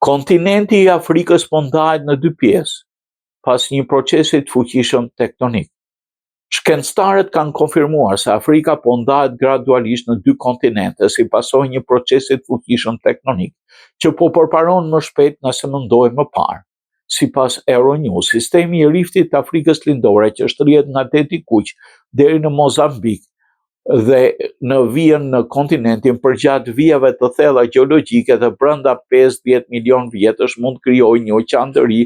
Kontinenti i Afrikës po ndahet në dy pjesë, pas një procesi të fuqishëm tektonik. Shkencëtarët kanë konfirmuar se Afrika po ndahet gradualisht në dy kontinente si pasojë një procesi të fuqishëm tektonik, që po përparon më shpejt nëse mendojmë më parë. Sipas Euronews, sistemi i riftit të Afrikës Lindore që shtrihet nga deti Kuq deri në Mozambik dhe në vijën në kontinentin përgjat vijave të thella gjeologjike dhe brenda 50 milion vjetësh mund krijojë një oqean të ri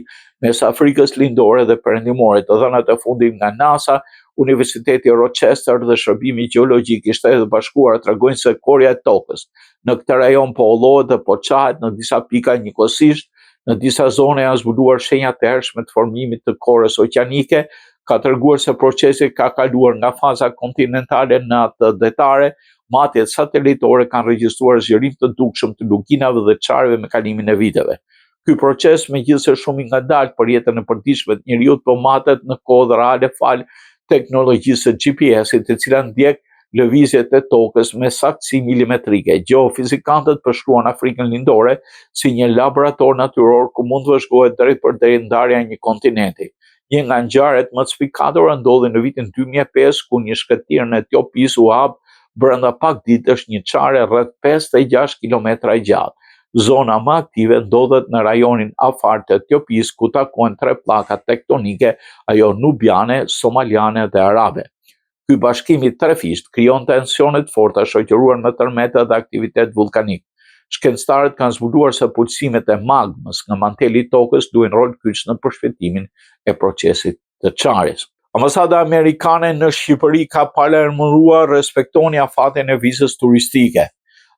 mes Afrikës Lindore dhe Perëndimore. Të dhënat e fundit nga NASA, Universiteti Rochester dhe Shërbimi Gjeologjik i Shtetit Bashkuar tregojnë se korja e tokës në këtë rajon po ollohet dhe po çahet në disa pika njëkohësisht. Në disa zone janë zbuluar shenja të hershme të formimit të korës oqeanike, ka treguar se procesi ka kaluar nga faza kontinentale në atë detare, matjet satelitore kanë regjistruar zgjerim të dukshëm të luginave dhe çareve me kalimin e viteve. Ky proces, megjithëse shumë i ngadalt për jetën e përditshme të njerëzit, po matet në kohë reale fal teknologjisë së GPS-it, e cila ndjek lëvizjet e tokës me saktësi milimetrike. Geofizikantët përshkruan Afrikën Lindore si një laborator natyror ku mund të vëzhgohet drejt për drejt ndarja e një kontinenti. Një nga ngjarjet më të spikatura ndodhi në vitin 2005, ku një shkëtirë në Etiopis u hap brenda pak ditësh një çare rreth 56 kilometra e gjatë. Zona më aktive ndodhet në rajonin Afar të Etiopis, ku takohen tre pllaka tektonike, ajo nubiane, somaliane dhe arabe. Ky bashkim i trefisht krijon tensione të forta shoqëruar me tërmete dhe aktivitet vulkanik. Shkencëtarët kanë zbuluar se pulsimet e magmës nga manteli i tokës luajnë rol kyç në përshpejtimin e procesit të çarjes. Ambasada amerikane në Shqipëri ka paralajmëruar respektoni afatin e vizës turistike.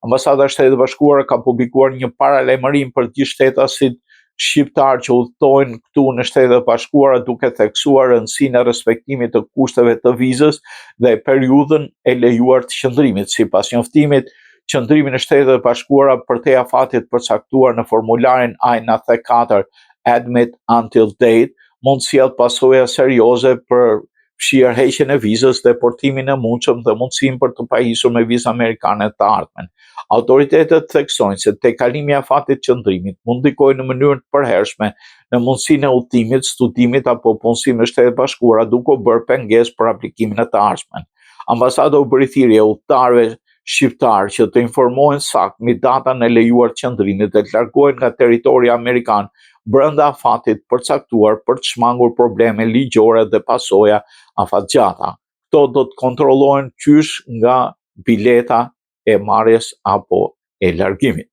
Ambasada e Shtetit Bashkuar ka publikuar një paralajmërim për gjithë shtetasit shqiptar që udhtojnë këtu në Shtetet e Bashkuara, duke theksuar rëndësinë e respektimit të kushteve të vizës dhe periudhën e lejuar të qëndrimit. Sipas njoftimit, qëndrimi në Shtetet e Bashkuara përtej afatit përcaktuar në formularin I-94 Admit Until Date mund të sjellë pasoja serioze për fshirëheqjen e vizës, deportimin e mundshëm dhe mundësinë për të pajisur me vizë amerikane të ardhmen. Autoritetet theksojnë se tejkalimi i afatit të qëndrimit mund ndikojë në mënyrë të përhershme në mundësinë e udhëtimit, studimit apo punësimit në Shtetet e Bashkuara, duke u bërë pengesë për aplikimin e të ardhmen. Ambasada u bëri thirrje udhëtarëve shqiptar që të informohen saktë mbi datën e lejuar të qëndrimit dhe të largohen nga territori amerikan brenda afatit përcaktuar për të shmangur probleme ligjore dhe pasoja afatgjata. Këto do të kontrollohen qysh nga bileta e marrjes apo e largimit.